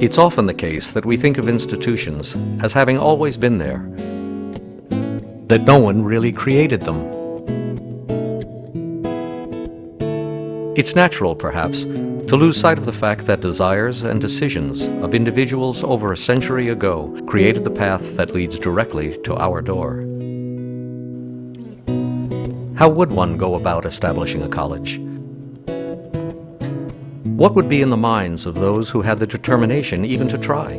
It's often the case that we think of institutions as having always been there, that no one really created them. It's natural, perhaps, to lose sight of the fact that desires and decisions of individuals over a century ago created the path that leads directly to our door. How would one go about establishing a college? What would be in the minds of those who had the determination even to try?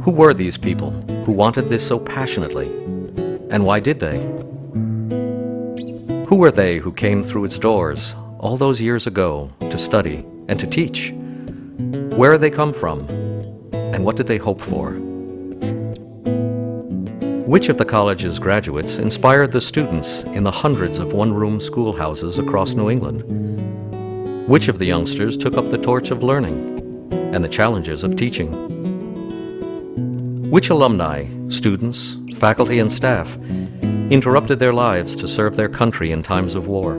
Who were these people who wanted this so passionately? And why did they? Who were they who came through its doors all those years ago to study and to teach? Where did they come from? And what did they hope for? Which of the college's graduates inspired the students in the hundreds of one-room schoolhouses across New England? Which of the youngsters took up the torch of learning and the challenges of teaching? Which alumni, students, faculty, and staff interrupted their lives to serve their country in times of war?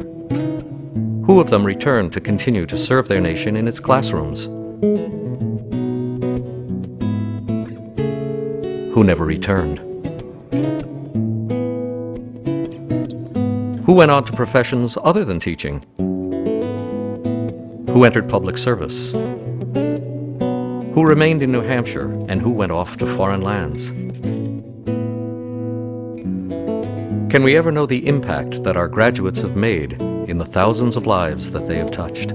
Who of them returned to continue to serve their nation in its classrooms? Who never returned? Who went on to professions other than teaching? Who entered public service? Who remained in New Hampshire and who went off to foreign lands? Can we ever know the impact that our graduates have made in the thousands of lives that they have touched?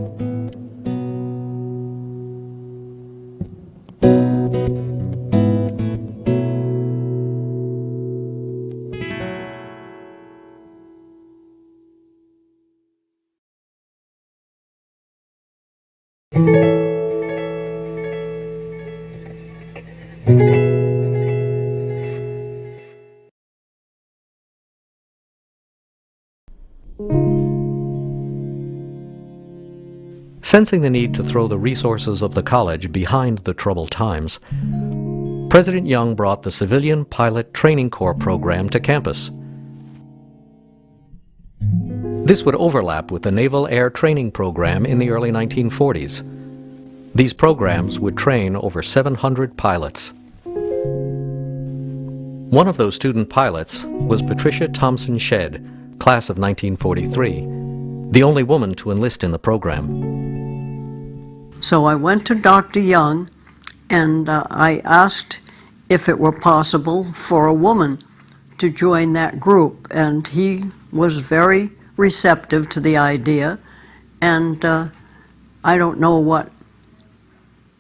Sensing the need to throw the resources of the college behind the troubled times, President Young brought the Civilian Pilot Training Corps program to campus. This would overlap with the Naval Air Training Program in the early 1940s. These programs would train over 700 pilots. One of those student pilots was Patricia Thompson Shedd, class of 1943, the only woman to enlist in the program. So I went to Dr. Young and I asked if it were possible for a woman to join that group, and he was very receptive to the idea, and I don't know what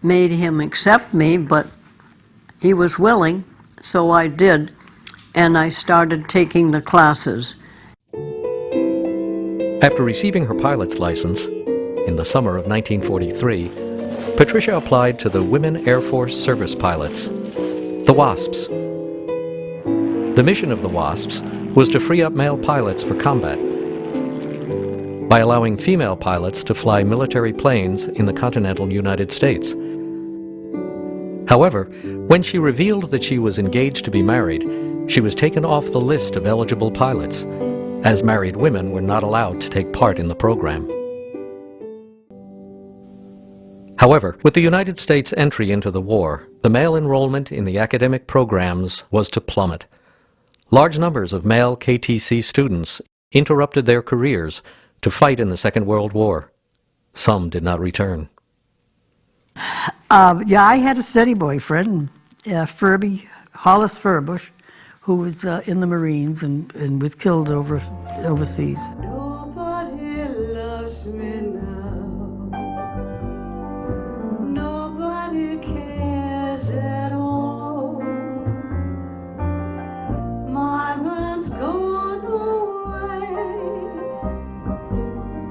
made him accept me, but he was willing, so I did, and I started taking the classes. After receiving her pilot's license in the summer of 1943, Patricia applied to the Women Air Force Service Pilots, the WASPs. The mission of the WASPs was to free up male pilots for combat by allowing female pilots to fly military planes in the continental United States. However, when she revealed that she was engaged to be married, she was taken off the list of eligible pilots, as married women were not allowed to take part in the program. However, with the United States' entry into the war, the male enrollment in the academic programs was to plummet. Large numbers of male KTC students interrupted their careers to fight in the Second World War. Some did not return. Yeah, I had a steady boyfriend, Hollis Furbush, who was in the Marines and was killed overseas. Nobody loves me now. Nobody cares at all. My mind's gone away.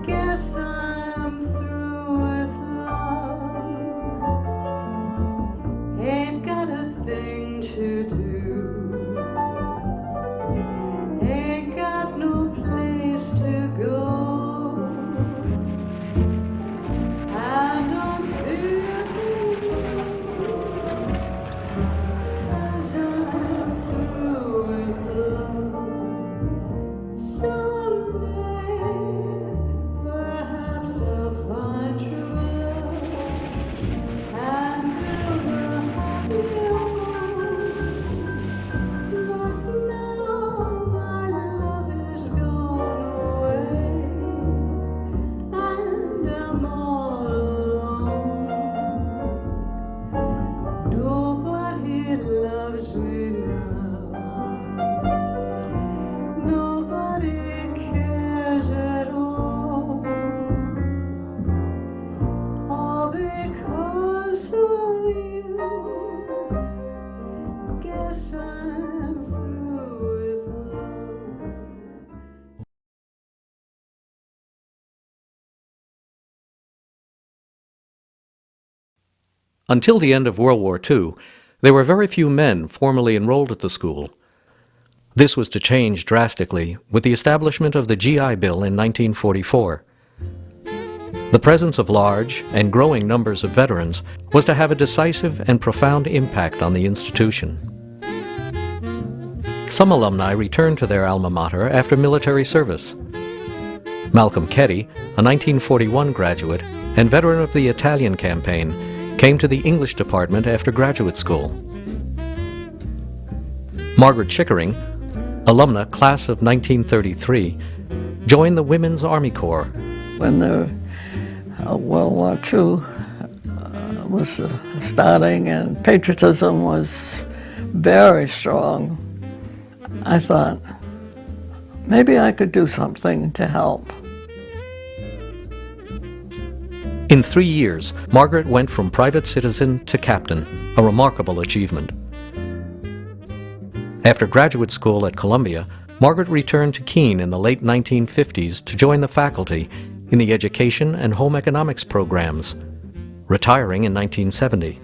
Guess I'm through with love. nothing to do. Ain't got no place to go. I don't feel blue, 'cause I'm through with love. Someday, perhaps I'll find true love and build a happy home. But now my love is gone away, and I'm all alone. Nobody loves me now. Nobody cares at all. All because of you. Guess I'm through with love. Until the end of World War II, there were very few men formally enrolled at the school. This was to change drastically with the establishment of the GI Bill in 1944. The presence of large and growing numbers of veterans was to have a decisive and profound impact on the institution. Some alumni returned to their alma mater after military service. Malcolm Keddy, a 1941 graduate and veteran of the Italian campaign, came to the English department after graduate school. Margaret Chickering, alumna class of 1933, joined the Women's Army Corps. When the World War II was starting and patriotism was very strong, I thought, maybe I could do something to help. In 3 years, Margaret went from private citizen to captain, a remarkable achievement. After graduate school at Columbia, Margaret returned to Keene in the late 1950s to join the faculty in the education and home economics programs, retiring in 1970.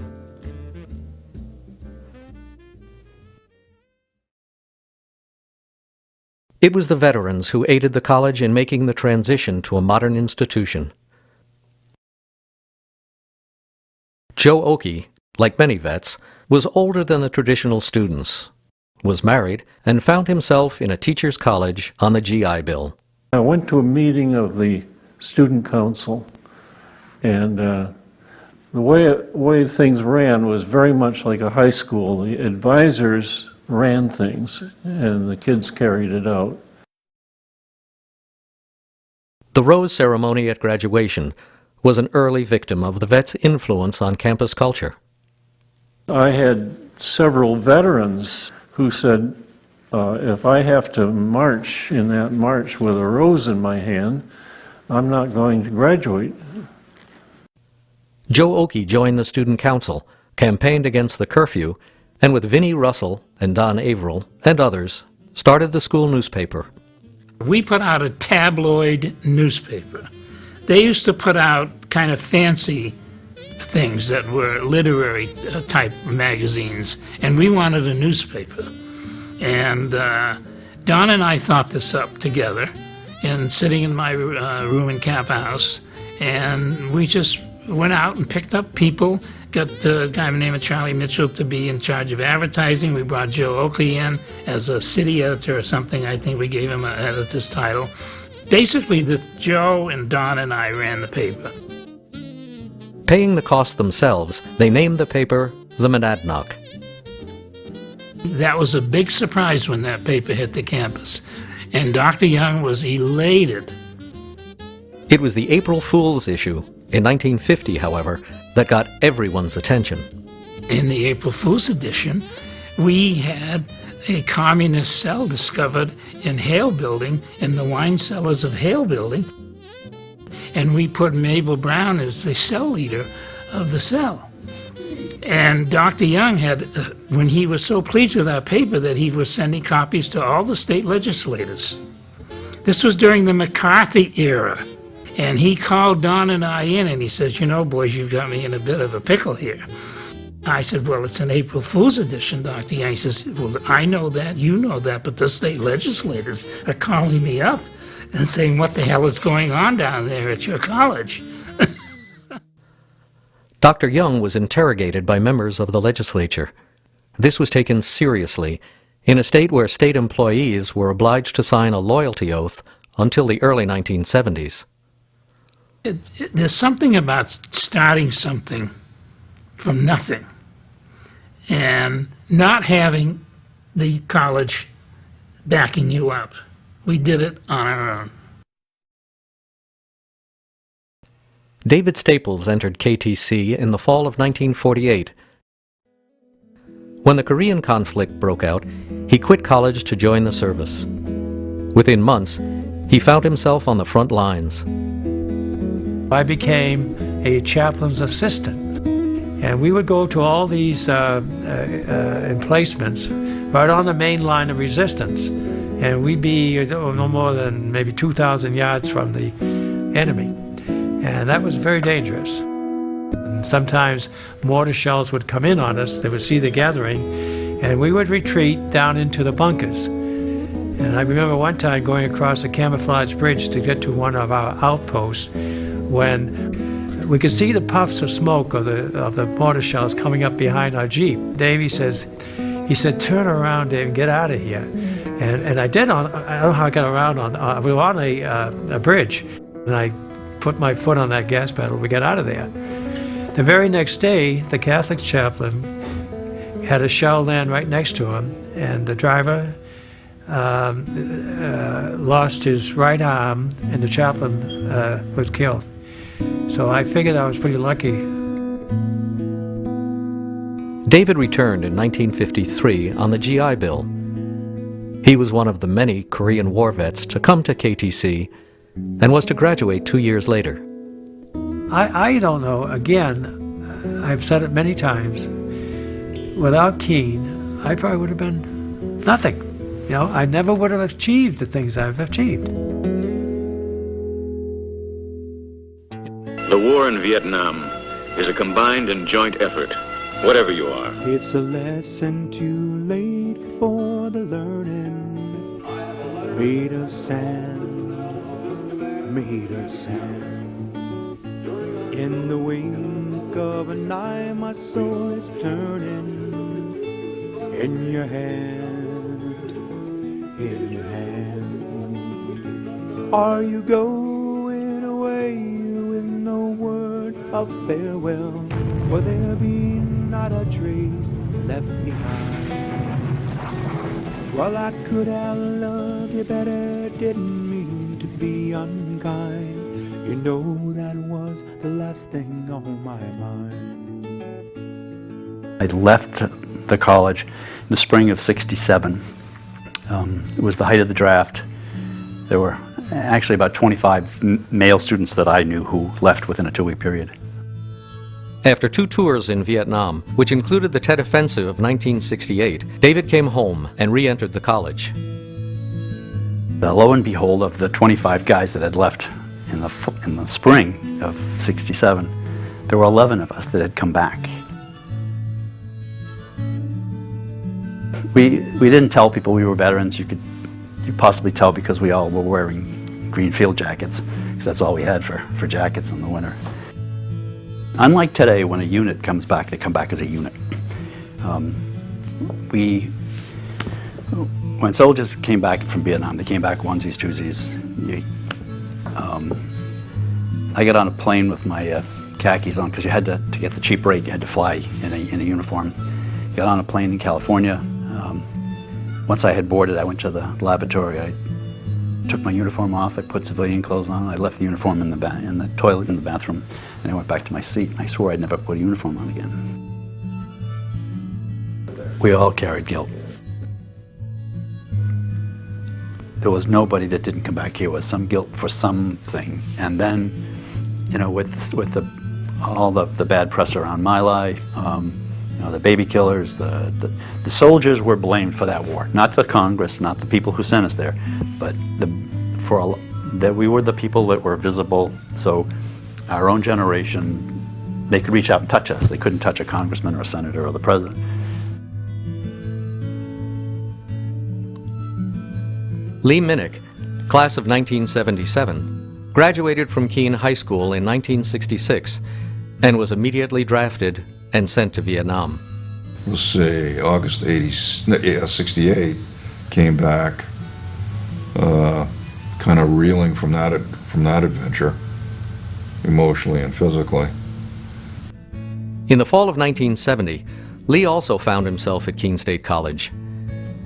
It was the veterans who aided the college in making the transition to a modern institution. Joe Oakey, like many vets, was older than the traditional students, was married, and found himself in a teacher's college on the GI Bill. I went to a meeting of the student council, and the way things ran was very much like a high school. The advisors ran things, and the kids carried it out. The rose ceremony at graduation was an early victim of the vets' influence on campus culture. I had several veterans who said, if I have to march in that march with a rose in my hand, I'm not going to graduate. Joe Oakey joined the student council, campaigned against the curfew, and with Vinnie Russell and Don Averill and others, started the school newspaper. We put out a tabloid newspaper. They used to put out kind of fancy things that were literary type magazines, and we wanted a newspaper. And Don and I thought this up together, and sitting in my room in Cap House, and we just went out and picked up people, got a guy by the name of Charlie Mitchell to be in charge of advertising. We brought Joe Oakey in as a city editor or something. I think we gave him an editor's title. Basically, Joe and Don and I ran the paper. Paying the cost themselves, they named the paper the Monadnock. That was a big surprise when that paper hit the campus, and Dr. Young was elated. It was the April Fool's issue in 1950, however, that got everyone's attention. In the April Fool's edition, we had a communist cell discovered in Hale Building, in the wine cellars of Hale Building, and we put Mabel Brown as the cell leader of the cell. And Dr. Young had, when he was so pleased with our paper that he was sending copies to all the state legislators. This was during the McCarthy era. And he called Don and I in and he says, you know, boys, you've got me in a bit of a pickle here. I said, well, it's an April Fool's edition, Dr. Young. He says, well, I know that, you know that, but the state legislators are calling me up and saying, what the hell is going on down there at your college? Dr. Young was interrogated by members of the legislature. This was taken seriously in a state where state employees were obliged to sign a loyalty oath until the early 1970s. There's something about starting something from nothing and not having the college backing you up. We did it on our own. David Staples entered KTC in the fall of 1948. When the Korean conflict broke out, he quit college to join the service. Within months, he found himself on the front lines. I became a chaplain's assistant, and we would go to all these emplacements right on the main line of resistance, and we'd be no more than maybe 2,000 yards from the enemy, and that was very dangerous. And sometimes mortar shells would come in on us, they would see the gathering, and we would retreat down into the bunkers. And I remember one time going across a camouflage bridge to get to one of our outposts when we could see the puffs of smoke of the mortar shells coming up behind our Jeep. Dave, he said, turn around, Dave, and get out of here. And I did. I don't know how I got around we were on a bridge, and I put my foot on that gas pedal. We got out of there. The very next day, the Catholic chaplain had a shell land right next to him, and the driver lost his right arm, and the chaplain was killed. So I figured I was pretty lucky. David returned in 1953 on the GI Bill. He was one of the many Korean War vets to come to KTC and was to graduate 2 years later. I don't know, again, I've said it many times, without Keene, I probably would have been nothing. You know, I never would have achieved the things I've achieved. The war in Vietnam is a combined and joint effort, whatever you are. It's a lesson too late for the learning. Made of sand, made of sand. In the wink of an eye, my soul is turning. In your hand, in your hand. Are you going away with no word of farewell? Will there be not a trace left behind? Well, I could have loved you better, didn't mean to be unkind. You know that was the last thing on my mind. I left the college in the spring of '67. It was the height of the draft. There were actually about 25 male students that I knew who left within a 2-week period. After 2 tours in Vietnam, which included the Tet Offensive of 1968, David came home and re-entered the college. Lo and behold, of the 25 guys that had left in the spring of '67, there were 11 of us that had come back. We didn't tell people we were veterans. You possibly tell because we all were wearing green field jackets, because that's all we had for jackets in the winter. Unlike today, when a unit comes back, they come back as a unit. When soldiers came back from Vietnam, they came back onesies, twosies. I got on a plane with my khakis on, because you had to get the cheap rate, you had to fly in a uniform. Got on a plane in California. Once I had boarded, I went to the lavatory. I took my uniform off, I put civilian clothes on, I left the uniform in the toilet in the bathroom, and I went back to my seat. I swore I'd never put a uniform on again. We all carried guilt. There was nobody that didn't come back here with some guilt for something. And then, you know, with all the bad press around my life, you know, the baby killers, the soldiers were blamed for that war. Not the Congress, not the people who sent us there, but that we were the people that were visible. So our own generation they could reach out and touch us. They couldn't touch a congressman or a senator or the president. Lee Minnick, class of 1977, graduated from Keene High School in 1966 and was immediately drafted and sent to Vietnam. Let's see, August 68, came back, kind of reeling from that adventure, emotionally and physically. In the fall of 1970, Lee also found himself at Keene State College.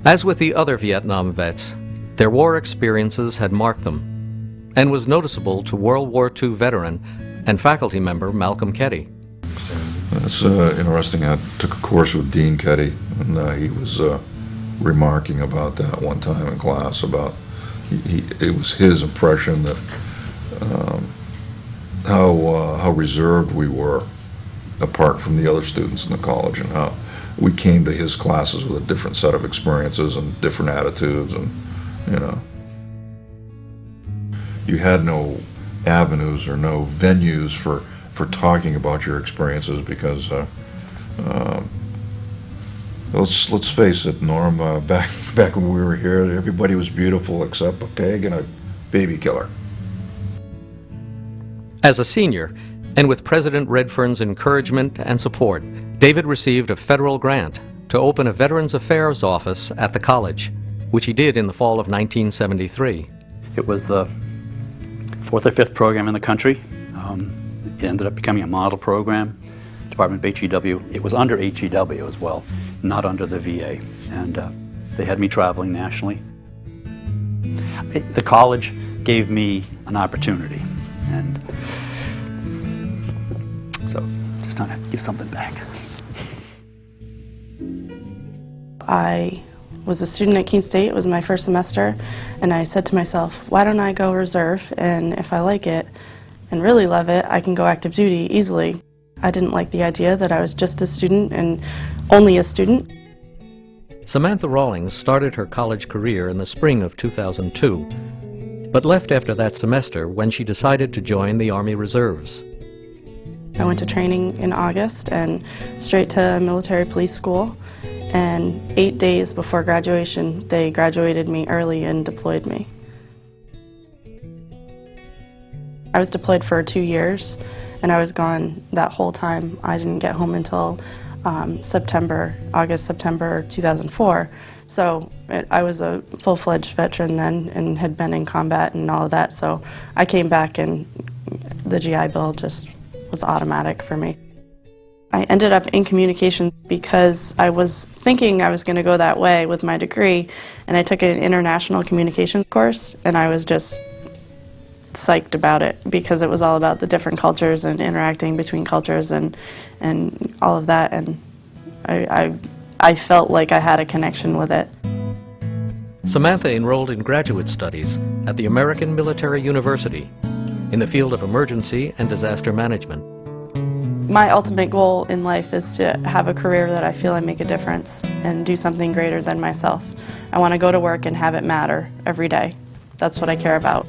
As with the other Vietnam vets, their war experiences had marked them, and was noticeable to World War II veteran and faculty member Malcolm Keddy. It's interesting. I took a course with Dean Keddy, and he was remarking about that one time in class about it was his impression that how reserved we were apart from the other students in the college, and how we came to his classes with a different set of experiences and different attitudes, and you had no avenues or no venues for talking about your experiences because let's face it, Norm, back when we were here, everybody was beautiful except a pig and a baby killer. As a senior, and with President Redfern's encouragement and support, David received a federal grant to open a Veterans Affairs office at the college, which he did in the fall of 1973. It was the 4th or 5th program in the country. It ended up becoming a model program, Department of HEW. It was under HEW as well, not under the VA. And they had me traveling nationally. The college gave me an opportunity. And so, just trying to give something back. I was a student at Keene State. It was my first semester, and I said to myself, why don't I go reserve, and if I like it and really love it, I can go active duty easily. I didn't like the idea that I was just a student and only a student. Samantha Rawlings started her college career in the spring of 2002, but left after that semester when she decided to join the Army Reserves. I went to training in August and straight to military police school, and 8 days before graduation, they graduated me early and deployed me. I was deployed for 2 years, and I was gone that whole time. I didn't get home until August, September 2004. So I was a full-fledged veteran then and had been in combat and all of that. So I came back and the GI Bill just was automatic for me. I ended up in communication because I was thinking I was going to go that way with my degree, and I took an international communications course, and I was just psyched about it because it was all about the different cultures and interacting between cultures and all of that, and I felt like I had a connection with it. Samantha enrolled in graduate studies at the American Military University in the field of emergency and disaster management. My ultimate goal in life is to have a career that I feel I make a difference and do something greater than myself. I want to go to work and have it matter every day. That's what I care about.